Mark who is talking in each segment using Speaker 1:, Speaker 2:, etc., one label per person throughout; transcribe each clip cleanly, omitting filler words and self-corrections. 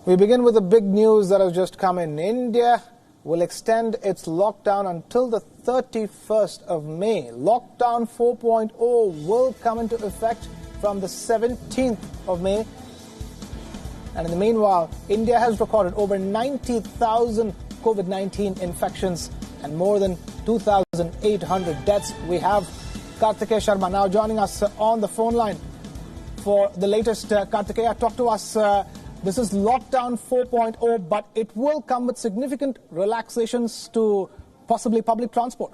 Speaker 1: We begin with the big news that has just come in. India will extend its lockdown until the 31st of May. Lockdown 4.0 will come into effect from the 17th of May. And in the meanwhile, India has recorded over 90,000 COVID-19 infections and more than 2,800 deaths. We have Kartikeya Sharma now joining us on the phone line for the latest. Kartikeya, talk to us. This is lockdown 4.0, but it will come with significant relaxations to possibly public transport.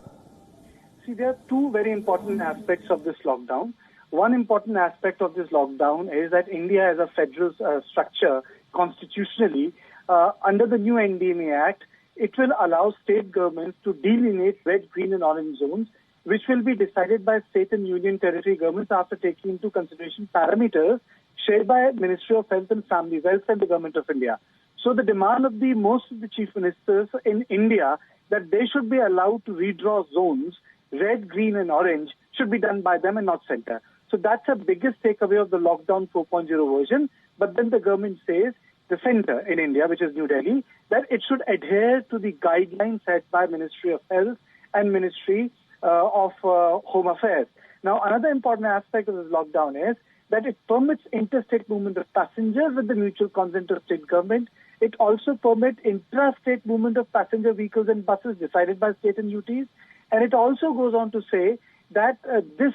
Speaker 2: See, there are two very important aspects of this lockdown. One important aspect of this lockdown is that India has a federal structure constitutionally. Under the new NDMA Act, it will allow state governments to delineate red, green and orange zones, which will be decided by state and union territory governments after taking into consideration parameters shared by Ministry of Health and Family Welfare and the Government of India. So the demand of most of the chief ministers in India that they should be allowed to redraw zones, red, green and orange, should be done by them and not center. So that's the biggest takeaway of the lockdown 4.0 version. But then the government says, the center in India, which is New Delhi, that it should adhere to the guidelines set by Ministry of Health and Ministry of Home Affairs. Now, another important aspect of this lockdown is that it permits interstate movement of passengers with the mutual consent of state government. It also permits intrastate movement of passenger vehicles and buses decided by state and UTs. And it also goes on to say that this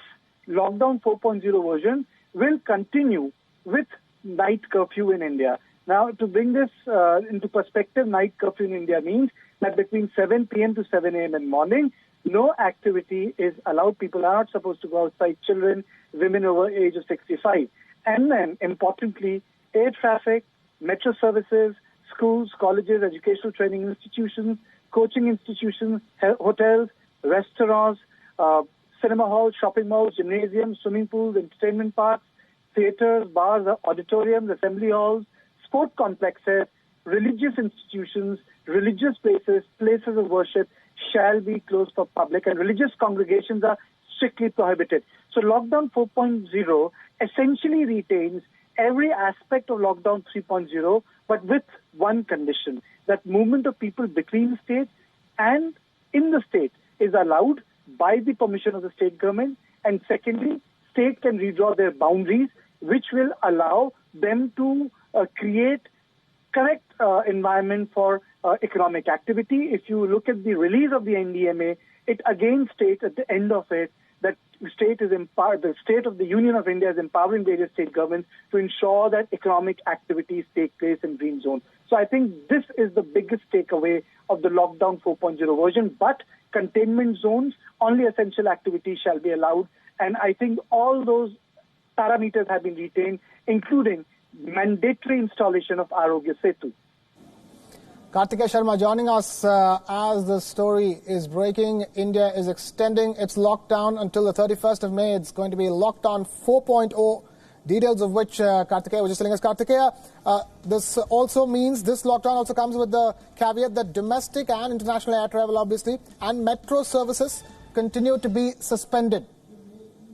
Speaker 2: lockdown 4.0 version will continue with night curfew in India. Now, to bring this into perspective, night curfew in India means that between 7 p.m. to 7 a.m. in the morning, no activity is allowed. People are not supposed to go outside. Children, women over age of 65. And then, importantly, air traffic, metro services, schools, colleges, educational training institutions, coaching institutions, hotels, restaurants, cinema halls, shopping malls, gymnasiums, swimming pools, entertainment parks, theaters, bars, auditoriums, assembly halls, sport complexes, religious institutions, religious places, places of worship shall be closed for public, and religious congregations are strictly prohibited. So lockdown 4.0 essentially retains every aspect of lockdown 3.0, but with one condition, that movement of people between states and in the state is allowed by the permission of the state government. And secondly, state can redraw their boundaries, which will allow them to create correct environment for economic activity. If you look at the release of the NDMA, it again states at the end of it that the state of the Union of India is empowering various state governments to ensure that economic activities take place in green zone. So I think this is the biggest takeaway of the lockdown 4.0 version. But containment zones, only essential activities shall be allowed. And I think all those parameters have been retained, including mandatory installation of Arogya Setu.
Speaker 1: Kartikeya Sharma joining us as the story is breaking. India is extending its lockdown until the 31st of May. It's going to be lockdown 4.0, details of which Kartikeya was just telling us. Kartikeya, this also means this lockdown also comes with the caveat that domestic and international air travel, obviously, and metro services continue to be suspended.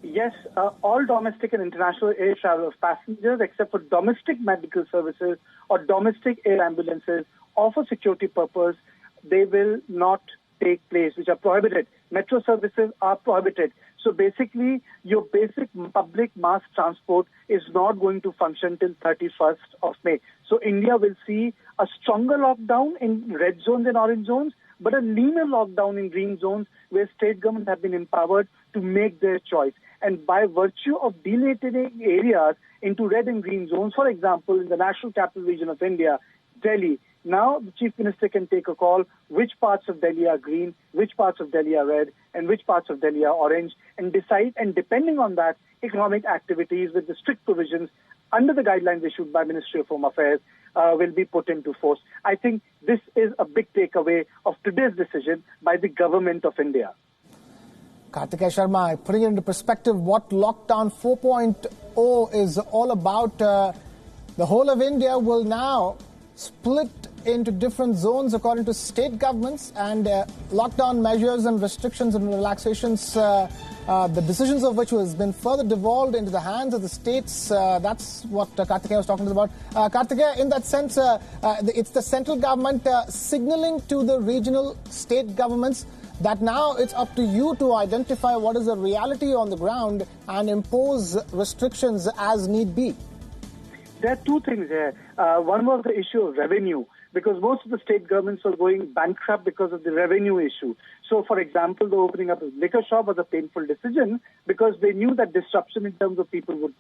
Speaker 2: Yes, all domestic and international air travel of passengers, except for domestic medical services or domestic air ambulances, or for security purpose, they will not take place, which are prohibited. Metro services are prohibited. So basically, your basic public mass transport is not going to function till 31st of May. So India will see a stronger lockdown in red zones and orange zones, but a leaner lockdown in green zones where state governments have been empowered to make their choice. And by virtue of delineating areas into red and green zones, for example, in the National Capital Region of India, Delhi, now the Chief Minister can take a call which parts of Delhi are green, which parts of Delhi are red, and which parts of Delhi are orange, and decide, and depending on that, economic activities with the strict provisions under the guidelines issued by Ministry of Home Affairs will be put into force. I think this is a big takeaway of today's decision by the Government of India.
Speaker 1: Kartikeya Sharma, putting it into perspective, what lockdown 4.0 is all about, the whole of India will now split into different zones according to state governments, and lockdown measures and restrictions and relaxations, the decisions of which has been further devolved into the hands of the states. That's what Kartikeya was talking about. Kartikeya, in that sense, it's the central government signaling to the regional state governments that now it's up to you to identify what is the reality on the ground and impose restrictions as need be.
Speaker 2: There are two things here. One was the issue of revenue, because most of the state governments were going bankrupt because of the revenue issue. So, for example, the opening up of liquor shop was a painful decision because they knew that disruption in terms of people would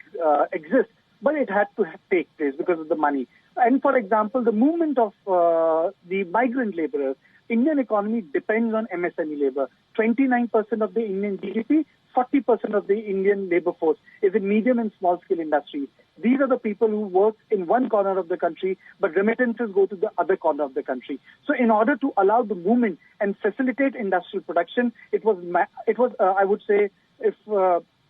Speaker 2: exist, but it had to take place because of the money. And, for example, the movement of the migrant laborers, Indian economy depends on MSME labor. 29% of the Indian GDP, 40% of the Indian labor force is in medium and small scale industries. These are the people who work in one corner of the country, but remittances go to the other corner of the country. So in order to allow the movement and facilitate industrial production, it was I would say,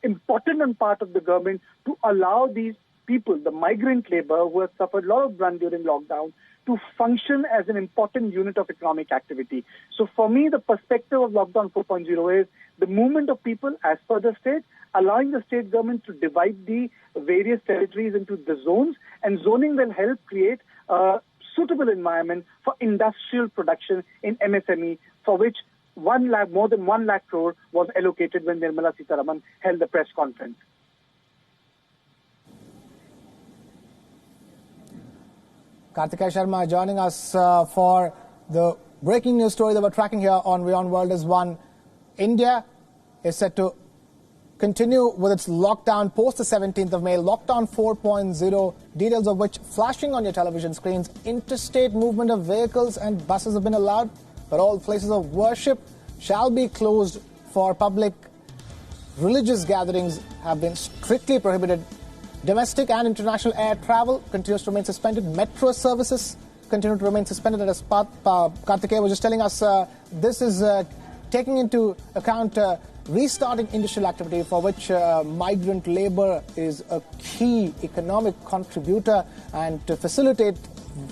Speaker 2: important on part of the government to allow these people, the migrant labor who have suffered a lot of brunt during lockdown, to function as an important unit of economic activity. So for me, the perspective of Lockdown 4.0 is the movement of people as per the state, allowing the state government to divide the various territories into the zones, and zoning will help create a suitable environment for industrial production in MSME, for which more than 1 lakh crore was allocated when Nirmala Sitharaman held the press conference.
Speaker 1: Kartikeya Sharma joining us for the breaking news story that we're tracking here on Beyond World is One. India is set to continue with its lockdown post the 17th of May, lockdown 4.0, details of which flashing on your television screens. Interstate movement of vehicles and buses have been allowed, but all places of worship shall be closed for public. Religious gatherings have been strictly prohibited. Domestic and international air travel continues to remain suspended. Metro services continue to remain suspended. And as Kartikeya was just telling us, this is taking into account restarting industrial activity, for which migrant labor is a key economic contributor, and to facilitate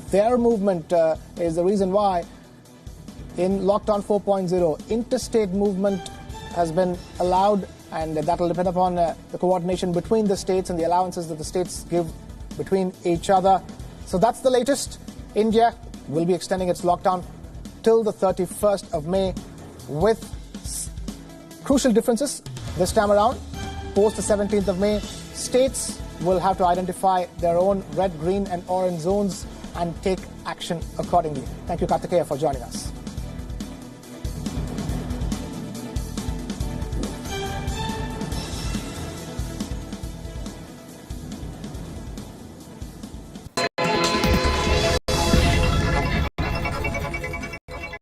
Speaker 1: their movement is the reason why in Lockdown 4.0, interstate movement has been allowed, and that will depend upon the coordination between the states and the allowances that the states give between each other. So that's the latest. India will be extending its lockdown till the 31st of May with crucial differences this time around. Post the 17th of May, states will have to identify their own red, green and orange zones and take action accordingly. Thank you, Kartikeya, for joining us.